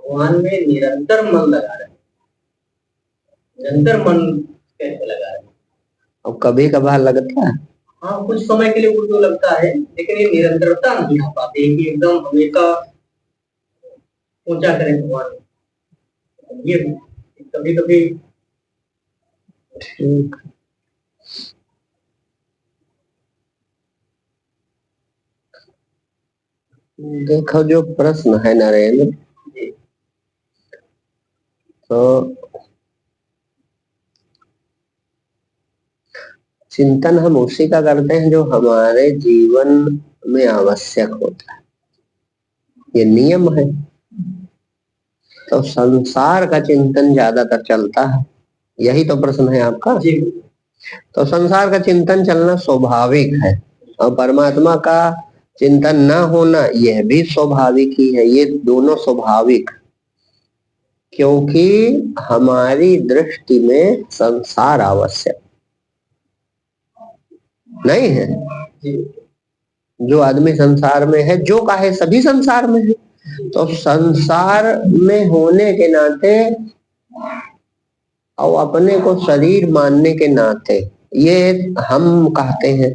भगवान में निरंतर मन लगा रहे, निरंतर मन कैसे लगा रहे? अब कभी कभार लगता है, हाँ, कुछ समय के लिए उनको लगता है, लेकिन ये निरंतरता नहीं हो पाती है कि एकदम हमेशा ऊंचा करें भगवान। ये कभी कभी ठीक। देखो जो प्रश्न है नरेंद्र, तो चिंतन हम उसी का करते हैं जो हमारे जीवन में आवश्यक होता है, ये नियम है। तो संसार का चिंतन ज्यादातर चलता है, यही तो प्रश्न है आपका। तो संसार का चिंतन चलना स्वाभाविक है, और परमात्मा का चिंतन न होना यह भी स्वाभाविक ही है। ये दोनों स्वाभाविक, क्योंकि हमारी दृष्टि में संसार आवश्यक नहीं है। जो आदमी संसार में है, जो का है सभी संसार में है, तो संसार में होने के नाते और अपने को शरीर मानने के नाते ये हम कहते हैं,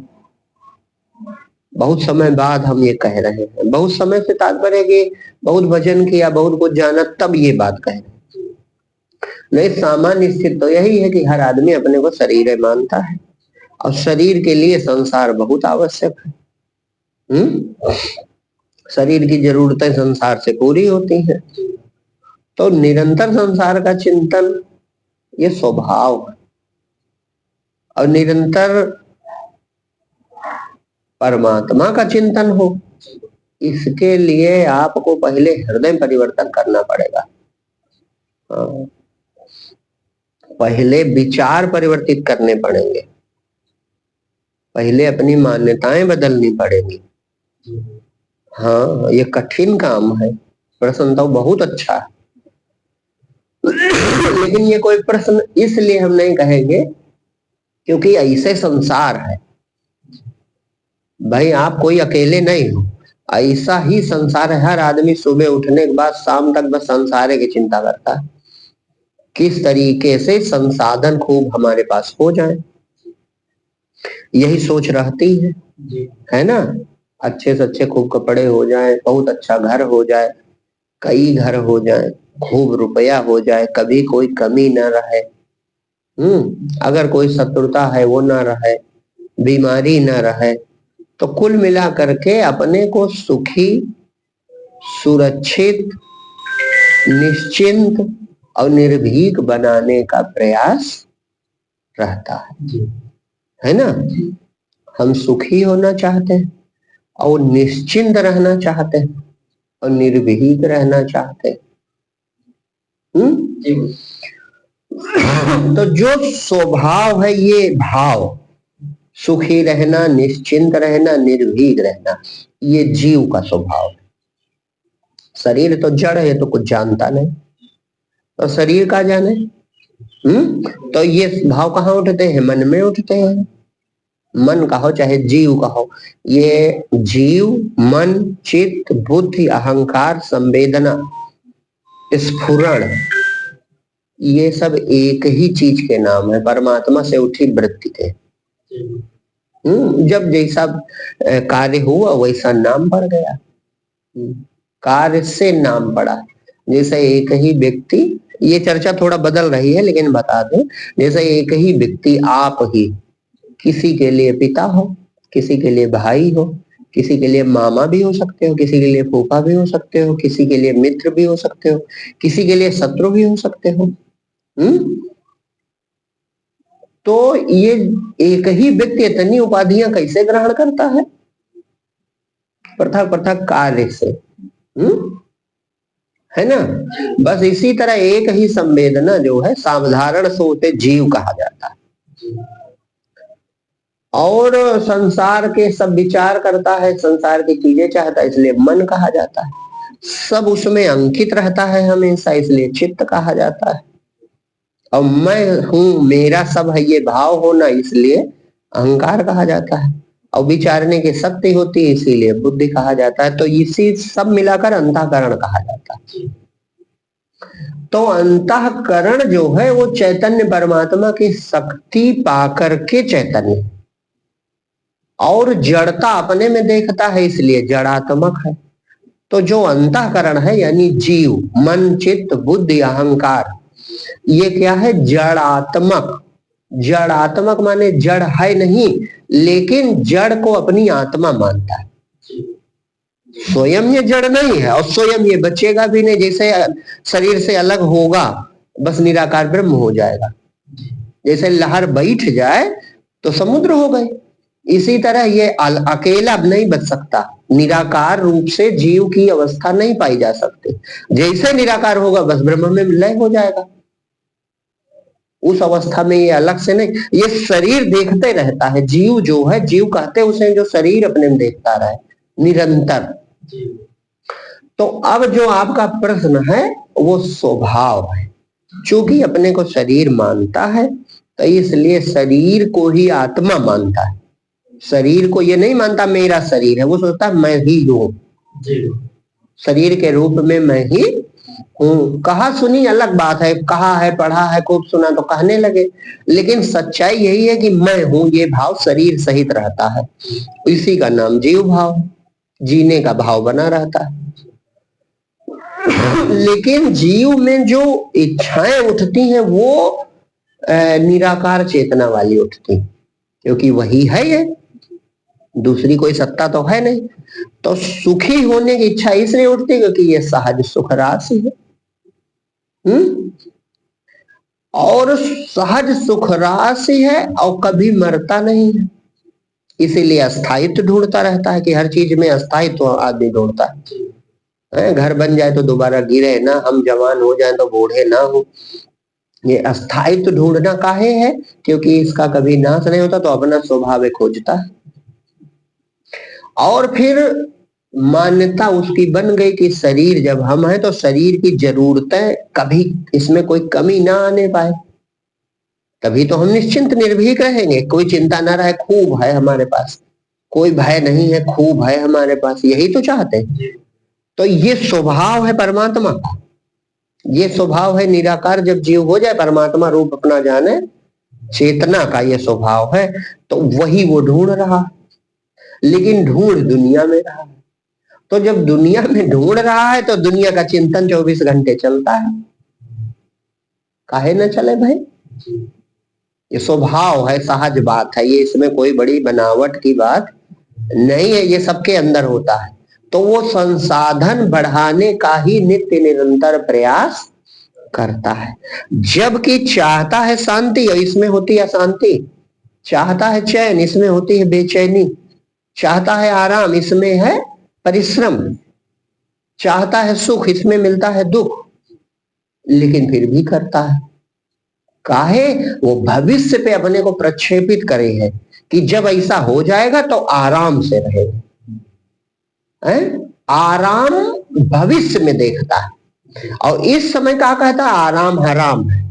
बहुत समय बाद हम ये कह रहे हैं। बहुत समय से तात्पर्य है कि बहुत भजन किया, बहुत कुछ जाना, तब ये बात कह रहे हैं। नहीं, सामान्य स्थिति तो यही है कि हर आदमी अपने को शरीर मानता है, और शरीर के लिए संसार बहुत आवश्यक है। शरीर की जरूरतें संसार से पूरी होती हैं, तो निरंतर संसार का चिंतन ये स्वभाव है। और निरंतर परमात्मा का चिंतन हो, इसके लिए आपको पहले हृदय परिवर्तन करना पड़ेगा। पहले विचार परिवर्तित करने पड़ेंगे, पहले अपनी मान्यताएं बदलनी पड़ेंगी। हाँ, ये कठिन काम है। प्रश्न तो बहुत अच्छा है, लेकिन ये कोई प्रश्न इसलिए हम नहीं कहेंगे क्योंकि ऐसे संसार है। भाई आप कोई अकेले नहीं हो, ऐसा ही संसार है। हर आदमी सुबह उठने के बाद शाम तक बस संसार की चिंता करता है, किस तरीके से संसाधन खूब हमारे पास हो जाए, यही सोच रहती है ना। अच्छे से अच्छे खूब कपड़े हो जाए, बहुत अच्छा घर हो जाए, कई घर हो जाए, खूब रुपया हो जाए, कभी कोई कमी ना रहे। अगर कोई शत्रुता है वो ना रहे, बीमारी ना रहे, तो कुल मिला करके अपने को सुखी, सुरक्षित, निश्चिंत और निर्भीक बनाने का प्रयास रहता है ना। हम सुखी होना चाहते हैं और निश्चिंत रहना चाहते हैं और निर्भीक रहना चाहते हैं। तो जो स्वभाव है, ये भाव, सुखी रहना, निश्चिंत रहना, निर्भीक रहना, ये जीव का स्वभाव है। शरीर तो जड़ है, तो कुछ जानता नहीं, तो शरीर का जाने। तो ये भाव कहाँ उठते हैं? मन में उठते हैं। मन कहो चाहे जीव कहो, ये जीव, मन, चित्त, बुद्धि, अहंकार, संवेदना, स्फुरण, ये सब एक ही चीज के नाम है, परमात्मा से उठी वृत्ति थे। जब जैसा कार्य हुआ वैसा नाम पड़ गया, कार्य से नाम पड़ा। जैसे एक ही व्यक्ति, ये चर्चा थोड़ा बदल रही है लेकिन बता दें, जैसे एक ही व्यक्ति आप ही किसी के लिए पिता हो, किसी के लिए भाई हो, किसी के लिए मामा भी हो सकते हो, किसी के लिए फूफा भी हो सकते हो, किसी के लिए मित्र भी हो सकते हो, किसी के लिए शत्रु भी हो सकते हो। तो ये एक ही व्यक्ति इतनी उपाधियां कैसे ग्रहण करता है? पृथक पृथक कार्य से, है ना। बस इसी तरह एक ही संवेदना जो है, साधारण सोते जीव कहा जाता है, और संसार के सब विचार करता है, संसार की चीजें चाहता है, इसलिए मन कहा जाता है। सब उसमें अंकित रहता है हमेशा, इसलिए चित्त कहा जाता है। और मैं हूं, मेरा सब है, ये भाव होना, इसलिए अहंकार कहा जाता है। और विचारने की शक्ति होती है, इसीलिए बुद्धि कहा जाता है। तो इसी सब मिलाकर अंतःकरण कहा जाता है। तो अंतःकरण जो है वो चैतन्य परमात्मा की शक्ति पाकर के चैतन्य, और जड़ता अपने में देखता है इसलिए जड़ात्मक है। तो जो अंतःकरण है यानी जीव, मन, चित्त, बुद्धि, अहंकार, ये क्या है? जड़ात्मक। जड़ात्मक माने जड़ है नहीं, लेकिन जड़ को अपनी आत्मा मानता है। स्वयं ये जड़ नहीं है और स्वयं ये बचेगा भी नहीं। जैसे शरीर से अलग होगा बस निराकार ब्रह्म हो जाएगा। जैसे लहर बैठ जाए तो समुद्र हो गए, इसी तरह ये अकेला नहीं बच सकता। निराकार रूप से जीव की अवस्था नहीं पाई जा सकती। जैसे निराकार होगा बस ब्रह्म में लय हो जाएगा। उस अवस्था में ये अलग से नहीं, ये शरीर देखते रहता है। जीव जो है, जीव कहते उसे जो शरीर अपने में देखता रहे निरंतर। तो अब जो आपका प्रश्न है वो स्वभाव है। चूंकि अपने को शरीर मानता है तो इसलिए शरीर को ही आत्मा मानता है। शरीर को ये नहीं मानता मेरा शरीर है, वो सोचता है मैं ही हूं, शरीर के रूप में मैं ही हूं। कहा सुनी अलग बात है, कहा है पढ़ा है खूब सुना तो कहने लगे, लेकिन सच्चाई यही है कि मैं हूं ये भाव शरीर सहित रहता है। इसी का नाम जीव भाव, जीने का भाव बना रहता है। लेकिन जीव में जो इच्छाएं उठती हैं वो निराकार चेतना वाली उठती, क्योंकि वही है ये, दूसरी कोई सत्ता तो है नहीं। तो सुखी होने की इच्छा इसलिए उठती क्योंकि ये सहज सुख राशि है। और सहज सुख राशि है और कभी मरता नहीं है, इसीलिए अस्थायित्व ढूंढता रहता है कि हर चीज में अस्थायित्व आदमी ढूंढता है। घर बन जाए तो दोबारा गिरे ना, हम जवान हो जाए तो बूढ़े ना हो। ये अस्थायित्व ढूंढना काहे है? क्योंकि इसका कभी नाश नहीं होता, तो अपना स्वभाव खोजता है। और फिर मान्यता उसकी बन गई कि शरीर जब हम हैं तो शरीर की जरूरतें कभी इसमें कोई कमी ना आने पाए, तभी तो हम निश्चिंत निर्भीक रहेंगे। कोई चिंता ना रहे, खूब है हमारे पास, कोई भय नहीं है, खूब है हमारे पास, यही तो चाहते हैं। तो ये स्वभाव है परमात्मा का, ये स्वभाव है निराकार। जब जीव हो जाए परमात्मा रूप अपना जाने, चेतना का ये स्वभाव है, तो वही वो ढूंढ रहा, लेकिन ढूंढ दुनिया में रहा। तो जब दुनिया में ढूंढ रहा है तो दुनिया का चिंतन 24 घंटे चलता है, काहे न चले भाई? ये स्वभाव है, सहज बात है, ये इसमें कोई बड़ी बनावट की बात नहीं है, ये सबके अंदर होता है। तो वो संसाधन बढ़ाने का ही नित्य निरंतर प्रयास करता है। जबकि चाहता है शांति और इसमें होती है अशांति, चाहता है चैन इसमें होती है बेचैनी, चाहता है आराम इसमें है परिश्रम, चाहता है सुख इसमें मिलता है दुख, लेकिन फिर भी करता है। काहे? वो भविष्य पे अपने को प्रक्षेपित करे है कि जब ऐसा हो जाएगा तो आराम से रहेगा। आराम भविष्य में देखता है, और इस समय क्या कहता है? आराम हराम है।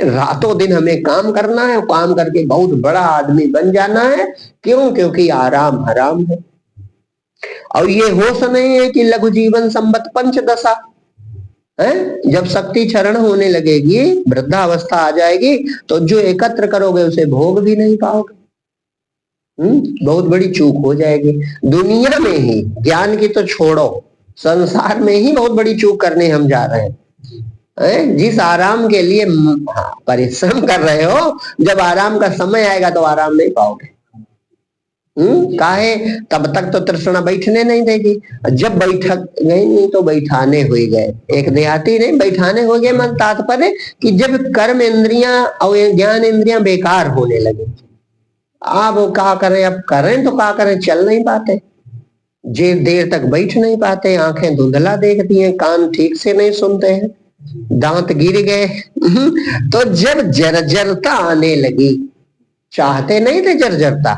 रातों दिन हमें काम करना है, काम करके बहुत बड़ा आदमी बन जाना है। क्यों? क्योंकि आराम हराम है। और ये होश नहीं है कि लघु जीवन संबत पंचदशा है। जब शक्ति क्षरण होने लगेगी, वृद्धावस्था आ जाएगी, तो जो एकत्र करोगे उसे भोग भी नहीं पाओगे। बहुत बड़ी चूक हो जाएगी। दुनिया में ही, ज्ञान की तो छोड़ो, संसार में ही बहुत बड़ी चूक करने हम जा रहे हैं। जिस आराम के लिए परिश्रम कर रहे हो, जब आराम का समय आएगा तो आराम नहीं पाओगे। काहे? तब तक तो तृष्णा बैठने नहीं देगी। जब बैठक गई नहीं तो बैठाने हुए गए। एक देहाती नहीं, बैठाने हो गए। मन तात्पर्य कि जब कर्म इंद्रियां और ज्ञान इंद्रियां बेकार होने लगे, आप क्या करें? अब करें तो क्या करें? चल नहीं पाते, जे देर तक बैठ नहीं पाते, आंखें धुंधला देखती हैं, कान ठीक से नहीं सुनते हैं, दांत गिर गए। तो जब जर्जरता आने लगी, चाहते नहीं थे जर्जरता,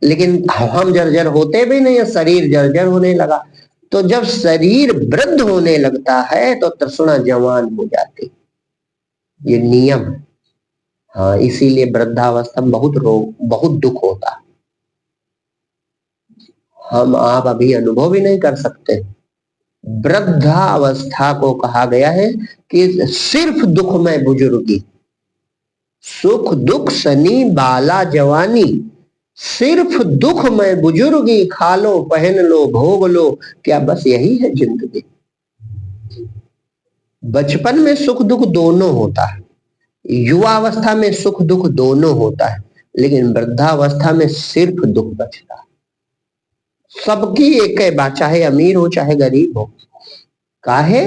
लेकिन हम जर्जर होते भी नहीं है, शरीर जर्जर होने लगा। तो जब शरीर वृद्ध होने लगता है तो तृष्णा जवान हो जाती, ये नियम है। हाँ, इसीलिए वृद्धावस्था में बहुत रोग, बहुत दुख होता है। हम आप अभी अनुभव भी नहीं कर सकते। वृद्धावस्था को कहा गया है कि सिर्फ दुखमय बुजुर्गी, सुख दुख सनी बाला जवानी, सिर्फ दुखमय बुजुर्गी, खा लो पहन लो भोग लो, क्या बस यही है जिंदगी? बचपन में सुख दुख दोनों होता है, युवावस्था में सुख दुख दोनों होता है, लेकिन वृद्धावस्था में सिर्फ दुख बचता है। सबकी एक है बात, चाहे अमीर हो चाहे गरीब हो। काहे?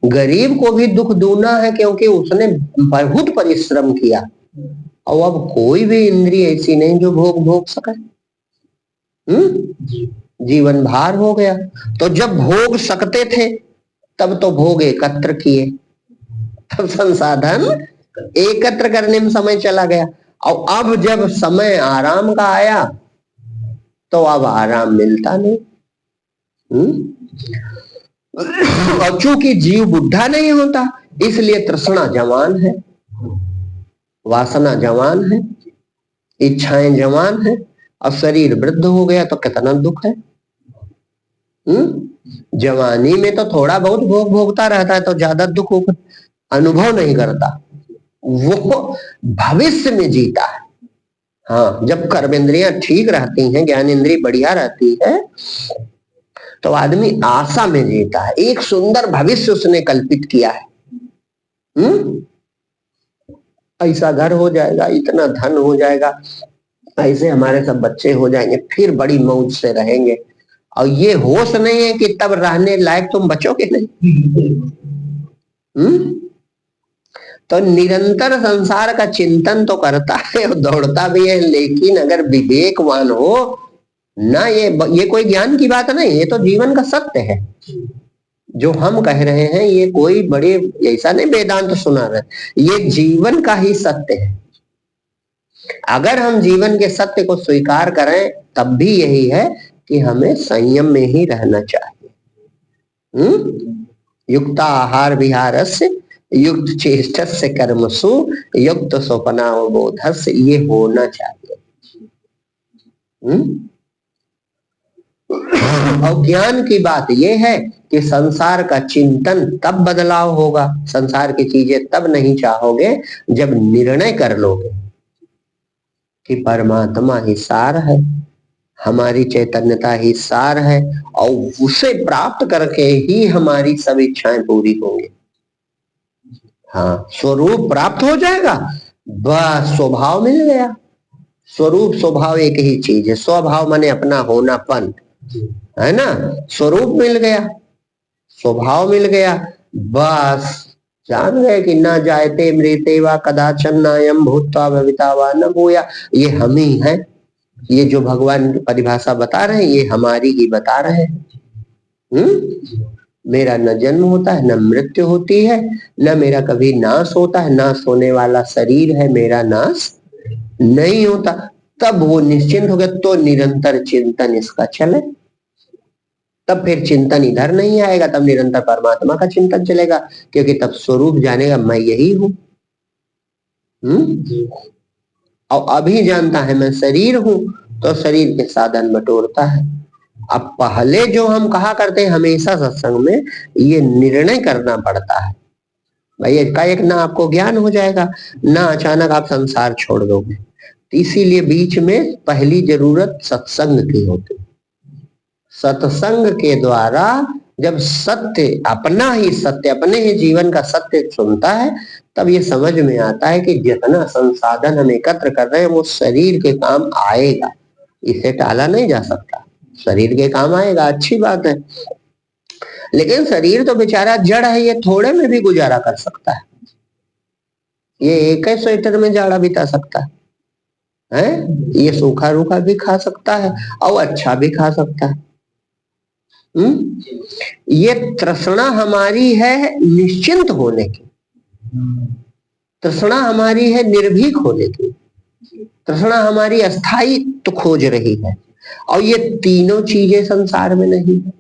गरीब को भी दुख दूना है क्योंकि उसने बहुत परिश्रम किया, और अब कोई भी इंद्रिय ऐसी नहीं जो भोग सके। जीवन भार हो गया। तो जब भोग सकते थे तब तो भोग एकत्र किए, तब संसाधन एकत्र करने में समय चला गया, और अब जब समय आराम का आया तो अब आराम मिलता नहीं। और चूंकि जीव बुढ़ा नहीं होता इसलिए तृष्णा जवान है, वासना जवान है, इच्छाएं जवान है, और शरीर वृद्ध हो गया तो कितना दुख है। जवानी में तो थोड़ा बहुत भोगता रहता है तो ज्यादा दुख अनुभव नहीं करता, वो भविष्य में जीता है। हाँ, जब कर्मेंद्रियां ठीक रहती हैं, ज्ञान इंद्रिय बढ़िया रहती है, तो आदमी आशा में जीता है, एक सुंदर भविष्य उसने कल्पित किया है। ऐसा घर हो जाएगा, इतना धन हो जाएगा, ऐसे हमारे सब बच्चे हो जाएंगे, फिर बड़ी मौज से रहेंगे। और ये होश नहीं है कि तब रहने लायक तुम बचोगे नहीं। तो निरंतर संसार का चिंतन तो करता है और दौड़ता भी है, लेकिन अगर विवेकवान हो ना, ये कोई ज्ञान की बात नहीं, ये तो जीवन का सत्य है। जो हम कह रहे हैं ये कोई बड़े ऐसा नहीं वेदांत सुना रहे, ये जीवन का ही सत्य है। अगर हम जीवन के सत्य को स्वीकार करें तब भी यही है कि हमें संयम में ही रहना चाहिए। युक्त आहार विहारस्य युक्त चेष्टस्य कर्मसु युक्त स्वप्नावबोधस्य, ये होना चाहिए। और ज्ञान की बात यह है कि संसार का चिंतन तब बदलाव होगा, संसार की चीजें तब नहीं चाहोगे जब निर्णय कर लोगे कि परमात्मा ही सार है, हमारी चैतन्यता ही सार है, और उसे प्राप्त करके ही हमारी सब इच्छाएं पूरी होंगी। हाँ, स्वरूप प्राप्त हो जाएगा, बस स्वभाव मिल गया। स्वरूप स्वभाव एक ही चीज है, स्वभाव माने अपना होनापन, है ना। स्वरूप मिल गया, स्वभाव मिल गया, बस जान गए कि ना जायते मृते वा कदाचन नायम भूत्वा भविता वा न भूया, ये हम ही है। ये जो भगवान की परिभाषा बता रहे हैं ये हमारी ही बता रहे हैं। मेरा न जन्म होता है, न मृत्यु होती है, न मेरा कभी नाश होता है, नाश होने वाला शरीर है, मेरा नाश नहीं होता। तब वो निश्चिंत हो गया, तो निरंतर चिंतन इसका चले, तब फिर चिंतन इधर नहीं आएगा, तब निरंतर परमात्मा का चिंतन चलेगा, क्योंकि तब स्वरूप जानेगा मैं यही हूं। और अभी जानता है मैं शरीर हूं, तो शरीर के साधन बटोरता है। अब पहले जो हम कहा करते हैं हमेशा सत्संग में, ये निर्णय करना पड़ता है भाई, एकाएक ना आपको ज्ञान हो जाएगा, ना अचानक आप संसार छोड़ दोगे। इसीलिए बीच में पहली जरूरत सत्संग की होती है। सत्संग के द्वारा जब सत्य, अपना ही सत्य, अपने ही जीवन का सत्य सुनता है, तब ये समझ में आता है कि जितना संसाधन हम एकत्र कर रहे हैं वो शरीर के काम आएगा, इसे टाला नहीं जा सकता। शरीर के काम आएगा, अच्छी बात है, लेकिन शरीर तो बेचारा जड़ है, ये थोड़े में भी गुजारा कर सकता है। ये एक ही स्वेटर में जाड़ा बिता सकता है, ये सूखा रूखा भी खा सकता है और अच्छा भी खा सकता है। ये तृष्णा हमारी है निश्चिंत होने की, तृष्णा हमारी है निर्भीक होने की, तृष्णा हमारी अस्थायित्व खोज रही है, और ये तीनों चीजें संसार में नहीं है।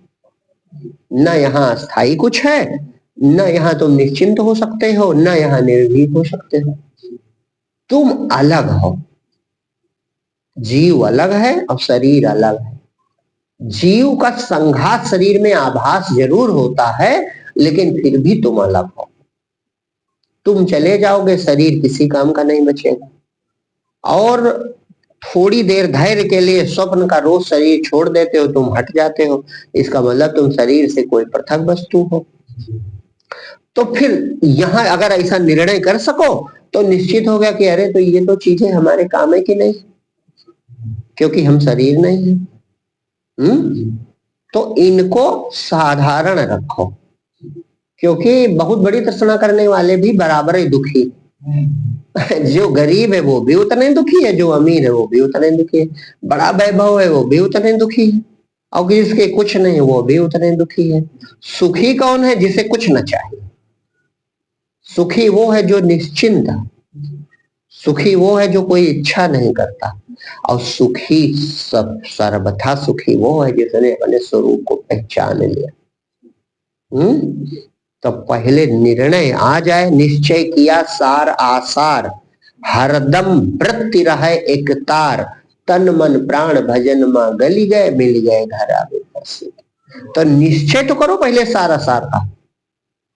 न यहाँ अस्थाई कुछ है, न यहाँ तुम निश्चिंत हो सकते हो, न यहाँ निर्भीक हो सकते हो। तुम अलग हो, जीव अलग है और शरीर अलग है। जीव का संघात शरीर में आभास जरूर होता है, लेकिन फिर भी तुम अलग हो। तुम चले जाओगे, शरीर किसी काम का नहीं बचेगा। और थोड़ी देर धैर्य के लिए स्वप्न का रोज शरीर छोड़ देते हो, तुम हट जाते हो, इसका मतलब तुम शरीर से कोई पृथक वस्तु हो। तो फिर यहां अगर ऐसा निर्णय कर सको तो निश्चित हो गया कि अरे तो ये तो चीजें हमारे काम है कि नहीं, क्योंकि हम शरीर नहीं है। तो इनको साधारण रखो, क्योंकि बहुत बड़ी तृष्णा करने वाले भी बराबर ही दुखी। जो गरीब है वो भी उतने दुखी है, जो अमीर है वो भी उतने दुखी है, बड़ा वैभव है वो भी उतने दुखी है, और जिसके कुछ नहीं वो भी उतने दुखी है। सुखी कौन है? जिसे कुछ न चाहिए। सुखी वो है जो निश्चिंत है, सुखी वो है जो कोई इच्छा नहीं करता, और सुखी सब सर्वथा सुखी वो है जिसने अपने स्वरूप को पहचान लिया। तो पहले निर्णय आ जाए, निश्चय किया सार आसार, हरदम वृत्ति रहे एक तार, तन मन प्राण भजन मां गली गए, मिल गए घर आवे फंसे। तो निश्चय तो करो पहले सार आसार का,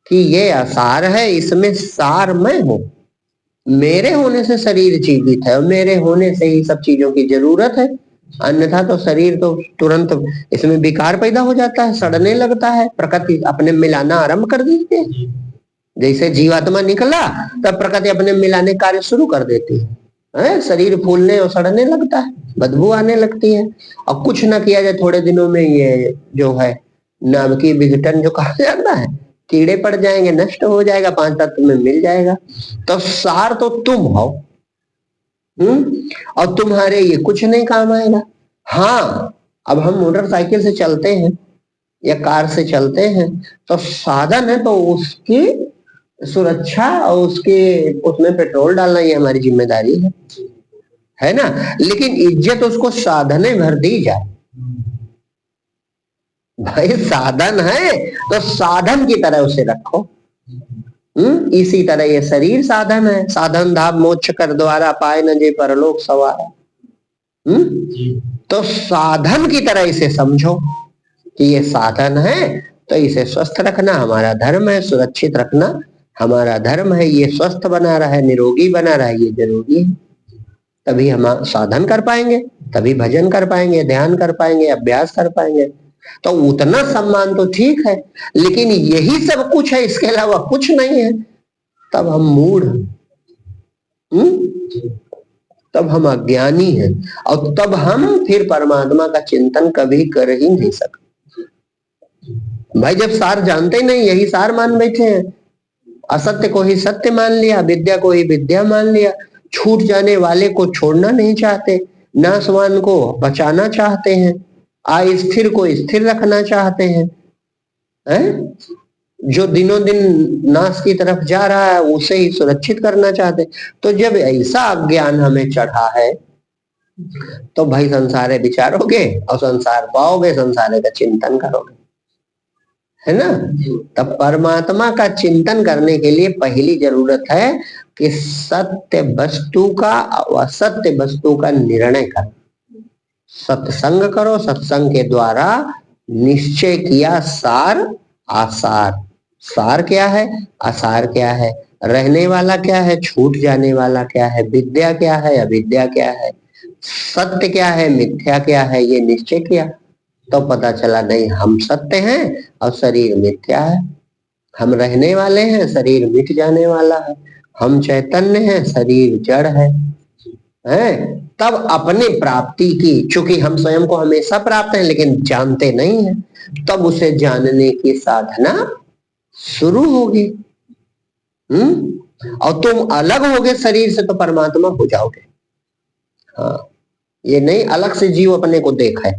कि ये आसार है, इसमें सार मैं हूं, मेरे होने से शरीर जीवित है और मेरे होने से ही सब चीजों की जरूरत है, अन्यथा तो शरीर तो तुरंत इसमें विकार पैदा हो जाता है, सड़ने लगता है, प्रकृति अपने मिलाना आरंभ कर देती है। जैसे जीवात्मा निकला तब प्रकृति अपने मिलाने कार्य शुरू कर देती है, शरीर फूलने और सड़ने लगता है, बदबू आने लगती है, और कुछ ना किया जाए थोड़े दिनों में ये जो है नाम की विघटन जो कहा जाता है, कीड़े पड़ जाएंगे, नष्ट हो जाएगा, 5 तत्व में मिल जाएगा। तो सार तो तुम हो, और तुम्हारे ये कुछ नहीं काम आएगा। हाँ, अब हम मोटरसाइकिल से चलते हैं या कार से चलते हैं तो साधन है, तो उसकी सुरक्षा और उसके उसमें पेट्रोल डालना ये हमारी जिम्मेदारी है ना। लेकिन इज्जत उसको साधने भर दी जाए। भाई साधन है तो साधन की तरह उसे रखो। इसी तरह ये शरीर साधन है, साधन धाम मोक्ष कर द्वारा, पाए न जे परलोक सवारा। तो साधन की तरह इसे समझो कि ये साधन है, तो इसे स्वस्थ रखना हमारा धर्म है, सुरक्षित रखना हमारा धर्म है, ये स्वस्थ बना रहा है, निरोगी बना रहा है, ये जरूरी है। तभी हम साधन कर पाएंगे, तभी भजन कर पाएंगे, ध्यान कर पाएंगे, अभ्यास कर पाएंगे। तो उतना सम्मान तो ठीक है, लेकिन यही सब कुछ है, इसके अलावा कुछ नहीं है, तब हम मूढ़, तब हम अज्ञानी हैं, और तब हम फिर परमात्मा का चिंतन कभी कर ही नहीं सकते। भाई जब सार जानते ही नहीं, यही सार मान बैठे हैं, असत्य को ही सत्य मान लिया, विद्या को ही विद्या मान लिया, छूट जाने वाले को छोड़ना नहीं चाहते, नाशवान को बचाना चाहते हैं, अस्थिर को स्थिर रखना चाहते हैं, जो दिनों दिन नाश की तरफ जा रहा है उसे ही सुरक्षित करना चाहते। तो जब ऐसा अज्ञान हमें चढ़ा है तो भाई संसारे विचारोगे और संसार पाओगे, संसारे का चिंतन करोगे, है ना। तब परमात्मा का चिंतन करने के लिए पहली जरूरत है कि सत्य वस्तु का असत्य वस्तु का निर्णय करो, सत्संग करो, सत्संग के द्वारा निश्चय किया सार आसार। सार क्या है, आसार क्या है, रहने वाला क्या है, छूट जाने वाला क्या है, विद्या क्या है, अविद्या क्या है, सत्य क्या है, मिथ्या क्या है, ये निश्चय किया तो पता चला नहीं, हम सत्य हैं और शरीर मिथ्या है, हम रहने वाले हैं, शरीर मिट जाने वाला है, हम चैतन्य हैं, शरीर जड़ है। तब अपने प्राप्ति की, चूंकि हम स्वयं को हमेशा प्राप्त हैं लेकिन जानते नहीं हैं, तब उसे जानने की साधना शुरू होगी। और तुम अलग होगे शरीर से तो परमात्मा हो जाओगे। हाँ, ये नहीं अलग से जीव अपने को देखा है,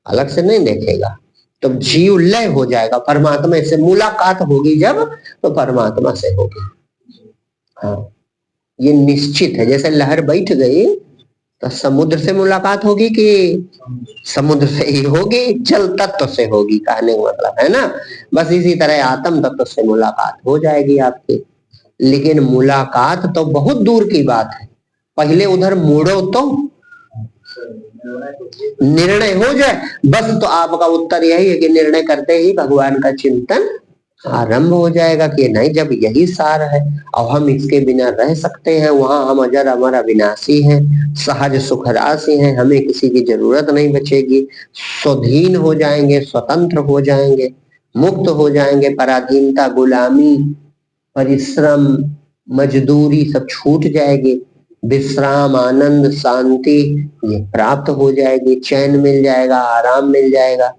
अलग से नहीं देखेगा, तो जीव लय हो जाएगा, परमात्मा से मुलाकात होगी जब, तो परमात्मा से होगी। हाँ, ये निश्चित है। जैसे लहर बैठ गई तो समुद्र से मुलाकात होगी कि समुद्र से ही होगी, जल तत्व से होगी, कहने का मतलब है ना। बस इसी तरह आत्म तत्व से मुलाकात हो जाएगी आपकी, लेकिन मुलाकात तो बहुत दूर की बात है, पहले उधर मुड़ो तो निर्णय हो जाए। बस तो आपका उत्तर यही है कि निर्णय करते ही भगवान का चिंतन आरंभ हो जाएगा कि नहीं, जब यही सार है और हम इसके बिना रह सकते हैं, वहां हम अजर अमर अविनाशी हैं, सहज सुख राशि हैं, हमें किसी की जरूरत नहीं बचेगी, स्वाधीन हो जाएंगे, स्वतंत्र हो जाएंगे, मुक्त हो जाएंगे, पराधीनता, गुलामी, परिश्रम, मजदूरी सब छूट जाएगी, विश्राम, आनंद, शांति ये प्राप्त हो जाएगी, चैन मिल जाएगा, आराम मिल जाएगा।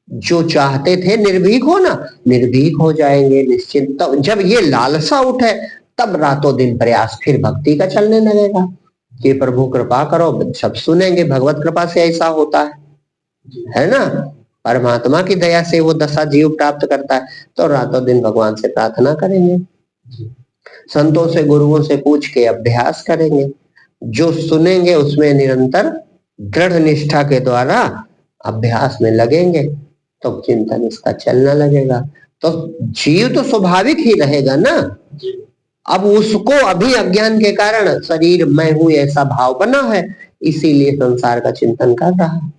जो चाहते थे निर्भीक हो ना, निर्भीक हो जाएंगे निश्चिंत। तो जब ये लालसा उठे तब रातों दिन प्रयास फिर भक्ति का चलने लगेगा कि प्रभु कृपा करो, सब सुनेंगे। भगवत कृपा से ऐसा होता है ना, परमात्मा की दया से वो दशा जीव प्राप्त करता है। तो रातों दिन भगवान से प्रार्थना करेंगे, संतों से गुरुओं से पूछ के अभ्यास करेंगे, जो सुनेंगे उसमें निरंतर दृढ़ निष्ठा के द्वारा अभ्यास में लगेंगे तो चिंतन इसका चलना लगेगा। तो जीव तो स्वाभाविक ही रहेगा ना। अब उसको अभी अज्ञान के कारण शरीर मैं हूं ऐसा भाव बना है, इसीलिए संसार का चिंतन कर रहा है।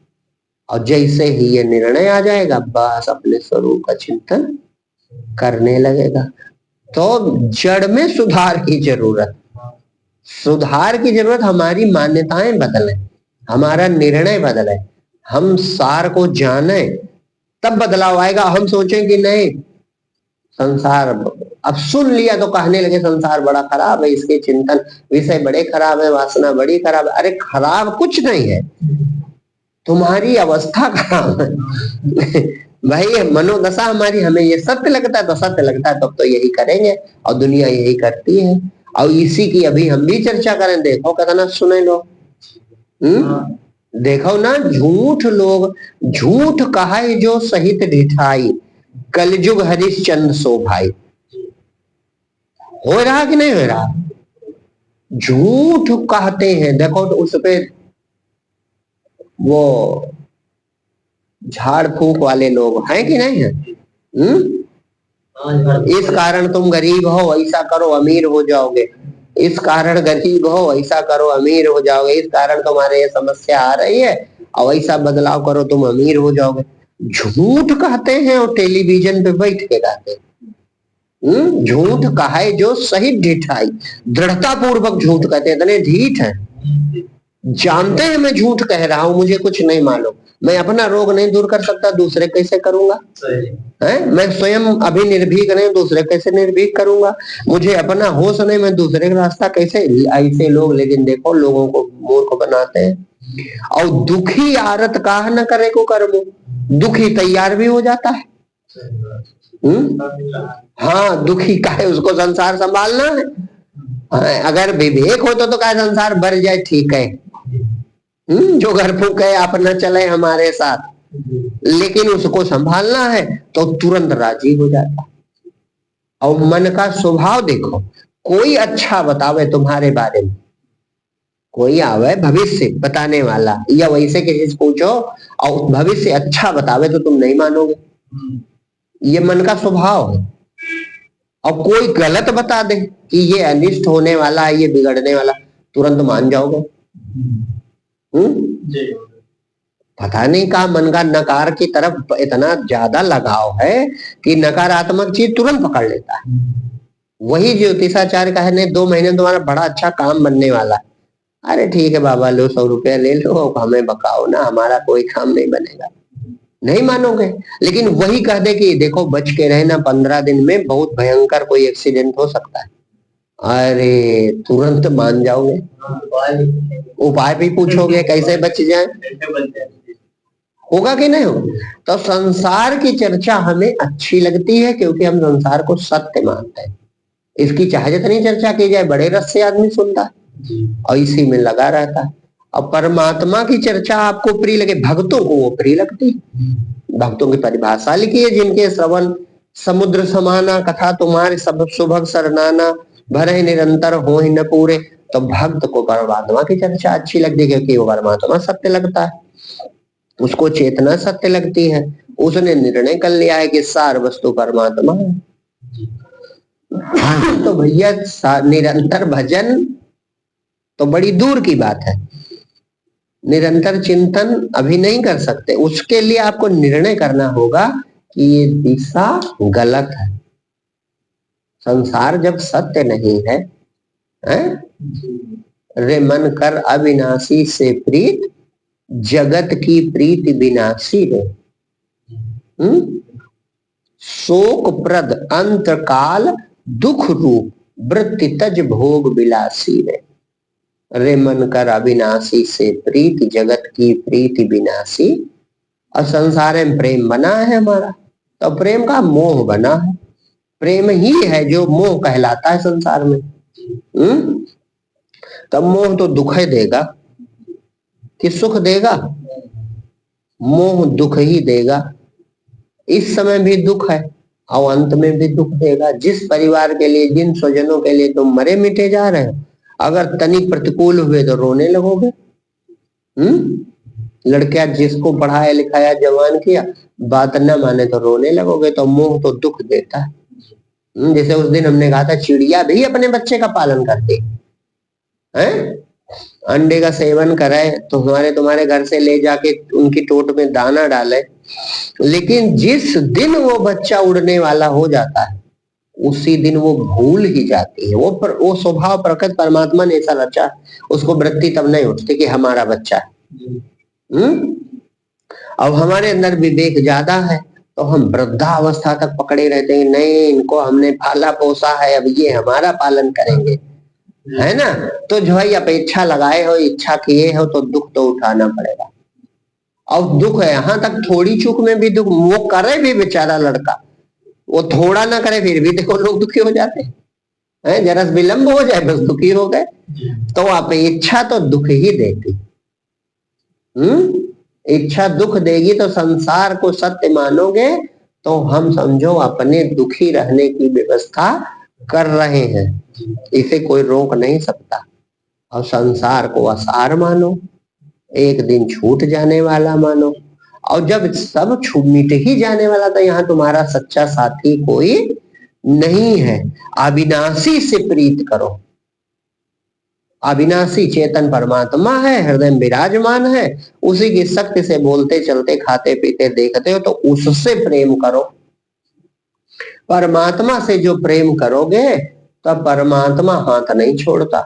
और जैसे ही ये निर्णय आ जाएगा बस अपने स्वरूप का चिंतन करने लगेगा। तो जड़ में सुधार की जरूरत, सुधार की जरूरत, हमारी मान्यताएं बदले, हमारा निर्णय बदले, हम सार को जाने तब बदलाव आएगा। हम सोचें कि नहीं संसार, अब सुन लिया तो कहने लगे संसार बड़ा खराब है, इसके चिंतन विषय बड़े खराब है, वासना बड़ी खराब है। अरे खराब कुछ नहीं है, तुम्हारी अवस्था खराब है भाई, मनोदशा हमारी, हमें ये सत्य लगता है तो सत्य लगता है तब तो यही करेंगे, और दुनिया यही करती है। और इसी की अभी हम भी चर्चा करें, देखो कितना सुने लोग, देखो ना, झूठ लोग, झूठ कहाई जो सहित ढिठाई, कलयुग हरिश्चंद्र सो भाई। हो रहा कि नहीं हो रहा? झूठ कहते हैं, देखो तो उस पे वो झाड़ फूक वाले लोग हैं कि नहीं है? इस कारण तुम गरीब हो, ऐसा करो अमीर हो जाओगे, इस कारण गरीब हो, ऐसा करो अमीर हो जाओगे, इस कारण तुम्हारे ये समस्या आ रही है और ऐसा बदलाव करो तुम अमीर हो जाओगे। झूठ कहते हैं और टेलीविजन पे बैठ के कहते हैं। झूठ कहाई जो सही ढिठाई, दृढ़ता पूर्वक झूठ कहते हैं, इतने ढीठ है, जानते हैं मैं झूठ कह रहा हूं, मुझे कुछ नहीं मालूम, मैं अपना रोग नहीं दूर कर सकता, दूसरे कैसे करूंगा? है, मैं स्वयं अभी निर्भीक नहीं, दूसरे कैसे निर्भीक करूंगा? मुझे अपना होश नहीं, मैं दूसरे का रास्ता कैसे? ऐसे लोग, लेकिन देखो लोगों को मूर्ख बनाते हैं। और दुखी आरत काह न करे को कर्मो, दुखी तैयार भी हो जाता है। हाँ, दुखी का है, उसको संसार संभालना है। अगर विवेक हो तो क्या संसार भर जाए, ठीक है, जो घर फूक है अपना चले हमारे साथ, लेकिन उसको संभालना है तो तुरंत राजी हो जाता। और मन का स्वभाव देखो, कोई अच्छा बतावे तुम्हारे बारे में, कोई आवे भविष्य बताने वाला या वैसे किसी से पूछो और भविष्य अच्छा बतावे तो तुम नहीं मानोगे, ये मन का स्वभाव है। और कोई गलत बता दे कि ये अनिष्ट होने वाला है, ये बिगड़ने वाला, तुरंत मान जाओगे। पता नहीं कहा मन का नकार की तरफ इतना ज्यादा लगाव है कि नकारात्मक चीज तुरंत पकड़ लेता है। वही ज्योतिषाचार्य कहने 2 महीने तुम्हारा बड़ा अच्छा काम बनने वाला है, अरे ठीक है बाबा लो 100 रुपया ले लो, हमें बकाओ ना, हमारा कोई काम नहीं बनेगा, नहीं मानोगे। लेकिन वही कह दे कि देखो बच के रहना, 15 दिन में बहुत भयंकर कोई एक्सीडेंट हो सकता है, अरे तुरंत मान जाओगे। उपाय भी पूछोगे कैसे बच जाए, होगा कि नहीं होगा? तो संसार की चर्चा हमें अच्छी लगती है क्योंकि हम संसार को सत्य मानते हैं, इसकी चाहे जितनी चर्चा की जाए बड़े रस से आदमी सुनता है और इसी में लगा रहता है। और परमात्मा की चर्चा आपको प्रिय लगे, भक्तों को वो प्रिय लगती है। भक्तों की परिभाषा लिखी है, जिनके श्रवण समुद्र समाना, कथा तुम्हारे सब सुभग सरनाना, भरे निरंतर हो ही न पूरे। तो भक्त को परमात्मा की चर्चा अच्छी लगती है क्योंकि वो परमात्मा सत्य लगता है, उसको चेतना सत्य लगती है, उसने निर्णय कर लिया है कि सार वस्तु परमात्मा है। तो भैया निरंतर भजन तो बड़ी दूर की बात है, निरंतर चिंतन अभी नहीं कर सकते, उसके लिए आपको निर्णय करना होगा कि ये दिशा गलत है। संसार जब सत्य नहीं है, रे मन कर अविनाशी से प्रीत, जगत की प्रीति विनाशी रे। शोक प्रद अंतकाल दुख रूप, वृत्ति तज भोग विलासी रे। रे मन कर अविनाशी से प्रीति, जगत की प्रीति विनाशी। और संसार में प्रेम बना है हमारा, तो प्रेम का मोह बना है। प्रेम ही है जो मोह कहलाता है संसार में। तब मोह तो दुख ही देगा कि सुख देगा? मोह दुख ही देगा। इस समय भी दुख है और अंत में भी दुख देगा। जिस परिवार के लिए, जिन स्वजनों के लिए तुम मरे मिटे जा रहे हो, अगर तनिक प्रतिकूल हुए तो रोने लगोगे। लड़कियां जिसको पढ़ाया लिखाया जवान किया, बात न माने तो रोने लगोगे। तो मोह तो दुख देता है। जैसे उस दिन हमने कहा था, चिड़िया भी अपने बच्चे का पालन करती है। अंडे का सेवन कराए तो तुम्हारे घर से ले जाके उनकी टोट में दाना डाले, लेकिन जिस दिन वो बच्चा उड़ने वाला हो जाता है, उसी दिन वो भूल ही जाती है। वो स्वभाव प्रकृति परमात्मा ने ऐसा रचा, उसको वृत्ति तब नहीं उठती कि हमारा बच्चा है। अब हमारे अंदर विवेक ज्यादा है, तो हम वृद्धावस्था तक पकड़े रहते हैं, नहीं इनको हमने पाला पोसा है, अब ये हमारा पालन करेंगे, है ना। तो जो है अपेक्षा लगाए हो, इच्छा किए हो, तो दुख तो उठाना पड़ेगा। और दुख है यहाँ तक, थोड़ी चूक में भी दुख। वो करे भी बेचारा लड़का, वो थोड़ा ना करे फिर भी देखो लोग दुखी हो जाते हैं। जरा विलंब हो जाए बस दुखी हो गए। तो अपेक्षा तो दुख ही देती। इच्छा दुख देगी। तो संसार को सत्य मानोगे तो हम समझो अपने दुखी रहने की व्यवस्था कर रहे हैं, इसे कोई रोक नहीं सकता। और संसार को असार मानो, एक दिन छूट जाने वाला मानो। और जब सब मिट ही जाने वाला, तो यहाँ तुम्हारा सच्चा साथी कोई नहीं है। अविनाशी से प्रीत करो। अविनाशी चेतन परमात्मा है, हृदय में विराजमान है, उसी की शक्ति से बोलते चलते खाते पीते देखते हो, तो उससे प्रेम करो। परमात्मा से जो प्रेम करोगे तो परमात्मा हाथ नहीं छोड़ता।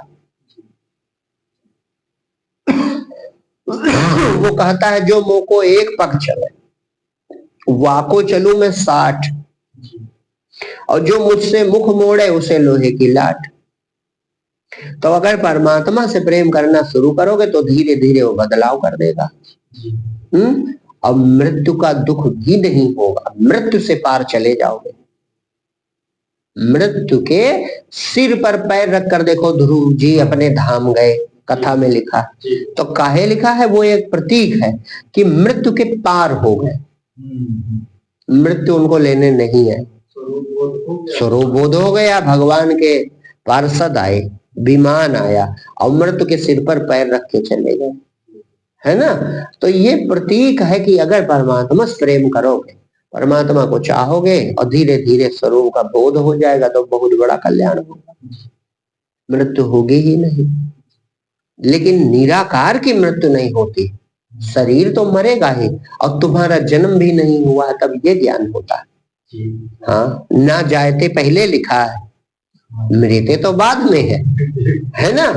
वो कहता है जो मुंह को एक पग चले, वाको चलू मैं 60, और जो मुझसे मुख मोड़े उसे लोहे की लाठ। तो अगर परमात्मा से प्रेम करना शुरू करोगे तो धीरे धीरे वो बदलाव कर देगा। अब मृत्यु का दुख भी नहीं होगा, मृत्यु से पार चले जाओगे। मृत्यु के सिर पर पैर रख कर देखो, ध्रुव जी अपने धाम गए, कथा में लिखा। तो काहे लिखा है? वो एक प्रतीक है कि मृत्यु के पार हो गए। मृत्यु उनको लेने नहीं है, स्वरूप बोध हो गया। भगवान के पार्षद आए, विमान आया और मृत्यु के सिर पर पैर रख के चले गए, है ना। तो ये प्रतीक है कि अगर परमात्मा से प्रेम करोगे, परमात्मा को चाहोगे और धीरे धीरे स्वरूप का बोध हो जाएगा, तो बहुत बड़ा कल्याण होगा। मृत्यु होगी ही नहीं, लेकिन निराकार की मृत्यु नहीं होती। शरीर तो मरेगा ही, और तुम्हारा जन्म भी नहीं हुआ तब ये ज्ञान होता है। हाँ, ना जायते पहले लिखा है, मृते तो बाद में है ना।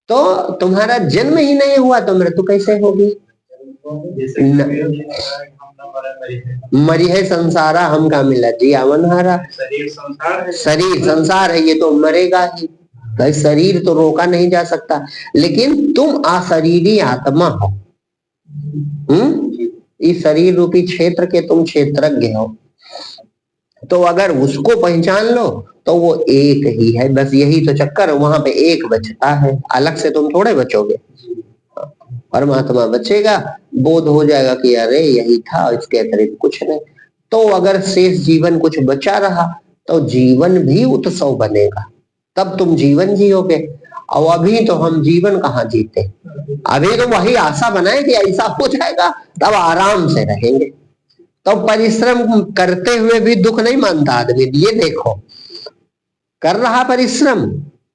तो तुम्हारा जन्म ही नहीं हुआ तो मृत्यु कैसे होगी? मरी है संसारा हम का मिला जी आवन हारा। शरीर संसार है, ये तो मरेगा ही। भाई शरीर तो रोका नहीं जा सकता, लेकिन तुम अशरीरी आत्मा हो। इस शरीर रूपी क्षेत्र के तुम क्षेत्रज्ञ हो। तो अगर उसको पहचान लो तो वो एक ही है, बस यही तो चक्कर। वहां पे एक बचता है, अलग से तुम थोड़े बचोगे। परमात्मा बचेगा, बोध हो जाएगा कि अरे यही था, इसके अतिरिक्त कुछ नहीं। तो अगर शेष जीवन कुछ बचा रहा तो जीवन भी उत्सव बनेगा, तब तुम जीवन जियोगे। और अभी तो हम जीवन कहाँ जीते, अभी तो वही आशा बनाए कि ऐसा हो जाएगा तब आराम से रहेंगे। तो परिश्रम करते हुए भी दुख नहीं मानता आदमी। ये देखो, कर रहा परिश्रम,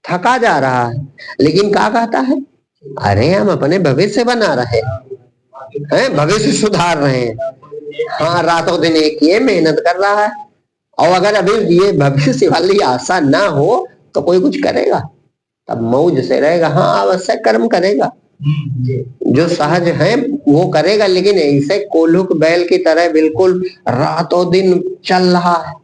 थका जा रहा है, लेकिन क्या कहता है? अरे हम अपने भविष्य बना रहे हैं, भविष्य सुधार रहे हैं। हाँ, रातों दिन एक ये मेहनत कर रहा है। और अगर अभी ये भविष्य वाली आशा ना हो तो कोई कुछ करेगा? तब मौज से रहेगा। हाँ, आवश्यक कर्म करेगा, जो सहज है वो करेगा, लेकिन ऐसे कोल्हुक बैल की तरह बिल्कुल रातों दिन चल रहा है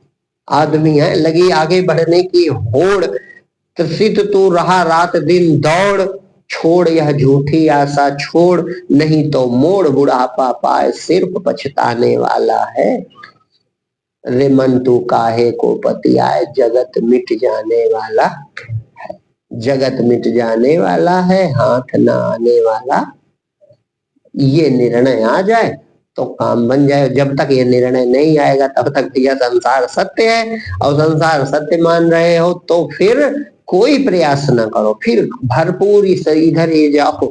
आदमी है, लगी आगे बढ़ने की होड़, त्रसित तू रहा रात दिन दौड़, छोड़ यह झूठी आशा छोड़, नहीं तो मोड़ बुढ़ापा पाए सिर्फ पछताने वाला है। रे मन तू काहे को पति आए, जगत मिट जाने वाला, जगत मिट जाने वाला है, हाथ ना आने वाला। ये निर्णय आ जाए तो काम बन जाए। जब तक ये निर्णय नहीं आएगा तब तक यह संसार सत्य है, और संसार सत्य मान रहे हो तो फिर कोई प्रयास ना करो, फिर भरपूर इधर ही जाओ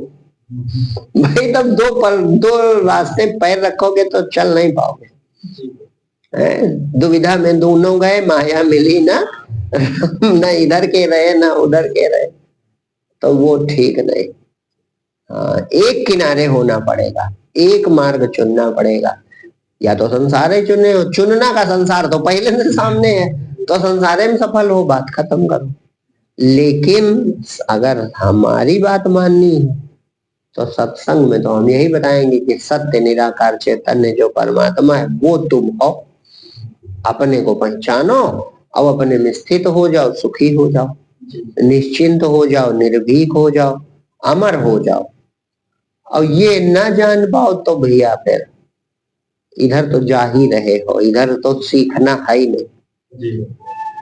भाई। तब दो रास्ते पैर रखोगे तो चल नहीं पाओगे। दुविधा में दोनों गए, माया मिली ना न इधर के रहे ना उधर के रहे, तो वो ठीक नहीं। हाँ, एक किनारे होना पड़ेगा, एक मार्ग चुनना पड़ेगा। या तो संसार ही चुने हो, चुनना का संसार तो पहले से सामने है, तो संसार में सफल हो, बात खत्म करो। लेकिन अगर हमारी बात माननी है तो सत्संग में तो हम यही बताएंगे कि सत्य निराकार चैतन्य जो परमात्मा है वो तुम हो। अपने को पहचानो, अब अपने में स्थित हो जाओ, सुखी हो जाओ, निश्चिंत हो जाओ, निर्भीक हो जाओ, अमर हो जाओ। और ये ना जान पाओ तो भैया फिर इधर तो जा ही रहे हो, इधर तो सीखना है ही नहीं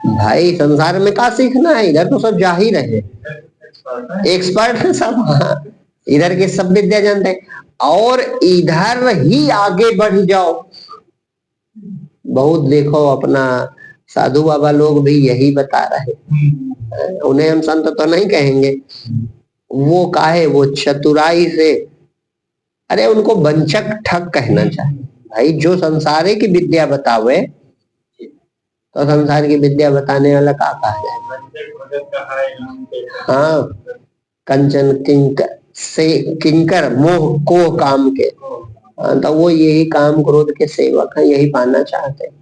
भाई। संसार में क्या सीखना है, इधर तो सब जा ही रहे, एक्सपर्ट है सब। हाँ, इधर के सब विद्या जानते हैं और इधर ही आगे बढ़ जाओ। बहुत देखो अपना साधु बाबा लोग भी यही बता रहे, उन्हें हम संत तो नहीं कहेंगे, वो काहे वो चतुराई से, अरे उनको वंचक ठग कहना चाहिए भाई। जो संसारे की विद्या बतावे तो संसार की विद्या बताने वाला का कहा जाए। हाँ, कंचन किंकर से किंकर मोह को काम के, तो वो यही काम क्रोध के सेवक हैं, यही पाना चाहते हैं।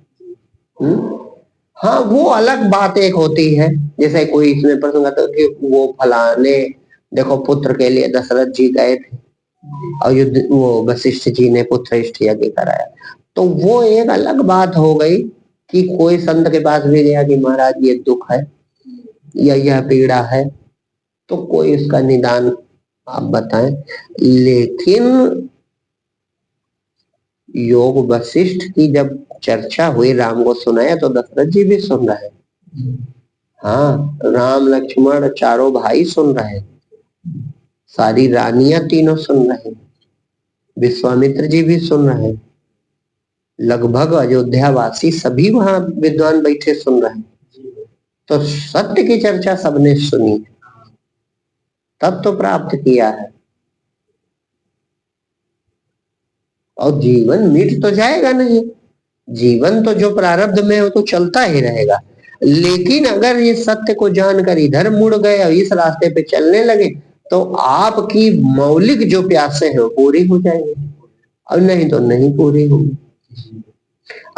हाँ, वो अलग बात एक होती है, जैसे कोई इसमें प्रसंग आता है कि वो फलाने देखो पुत्र के लिए दशरथ जी गए थे और युद्ध वो वशिष्ठ जी ने पुत्र इष्ट यज्ञ कराया, तो वो एक अलग बात हो गई कि कोई संत के पास भी गया कि महाराज ये दुख है या यह पीड़ा है, तो कोई इसका निदान आप बताएं। लेकिन योग वशिष्ठ की जब चर्चा हुई, राम को सुनाया तो दशरथ जी भी सुन रहे। हाँ, राम लक्ष्मण चारों भाई सुन रहे, सारी रानियां तीनों सुन रहे, विश्वामित्र जी भी सुन रहे, लगभग अयोध्यावासी सभी वहां विद्वान बैठे सुन रहे। तो सत्य की चर्चा सबने सुनी, तब तो प्राप्त किया है। और जीवन मिट तो जाएगा नहीं, जीवन तो जो प्रारब्ध में है वो तो चलता ही रहेगा। लेकिन अगर ये सत्य को जानकर इधर मुड़ गए और इस रास्ते पे चलने लगे तो आपकी मौलिक जो प्यासे हैं वो पूरी हो जाएंगी, और नहीं तो नहीं पूरी होगी।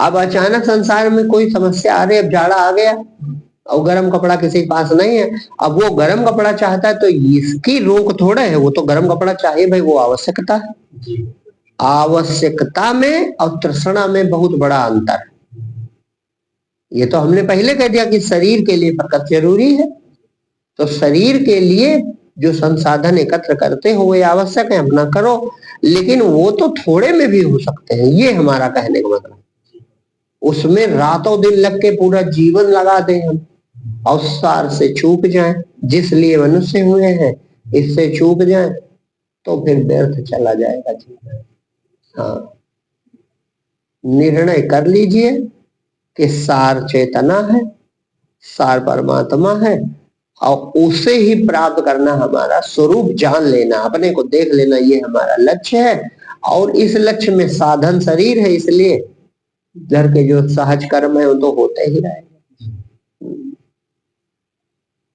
अब अचानक संसार में कोई समस्या आ रही, अब जाड़ा आ गया और गर्म कपड़ा किसी के पास नहीं है, अब वो गर्म कपड़ा चाहता है तो इसकी रोक थोड़ा है, वो तो गर्म कपड़ा चाहिए भाई, वो आवश्यकता है। आवश्यकता में और तृष्णा में बहुत बड़ा अंतर है। ये तो हमने पहले कह दिया कि शरीर के लिए प्रकट जरूरी है, तो शरीर के लिए जो संसाधन एकत्र करते हो वो आवश्यक है, अपना करो, लेकिन वो तो थोड़े में भी हो सकते हैं, ये हमारा कहने का मतलब। उसमें रातों दिन लग के पूरा जीवन लगा दें हम और सार से चूक जाएं, जिस लिए मनुष्य हुए हैं इससे चूक जाएं तो फिर व्यर्थ चला जाएगा जीवन। हाँ, निर्णय कर लीजिए कि सार चेतना है, सार परमात्मा है, और उसे ही प्राप्त करना, हमारा स्वरूप जान लेना, अपने को देख लेना, ये हमारा लक्ष्य है। और इस लक्ष्य में साधन शरीर है, इसलिए घर के जो सहज कर्म है वो तो होते ही रहेंगे।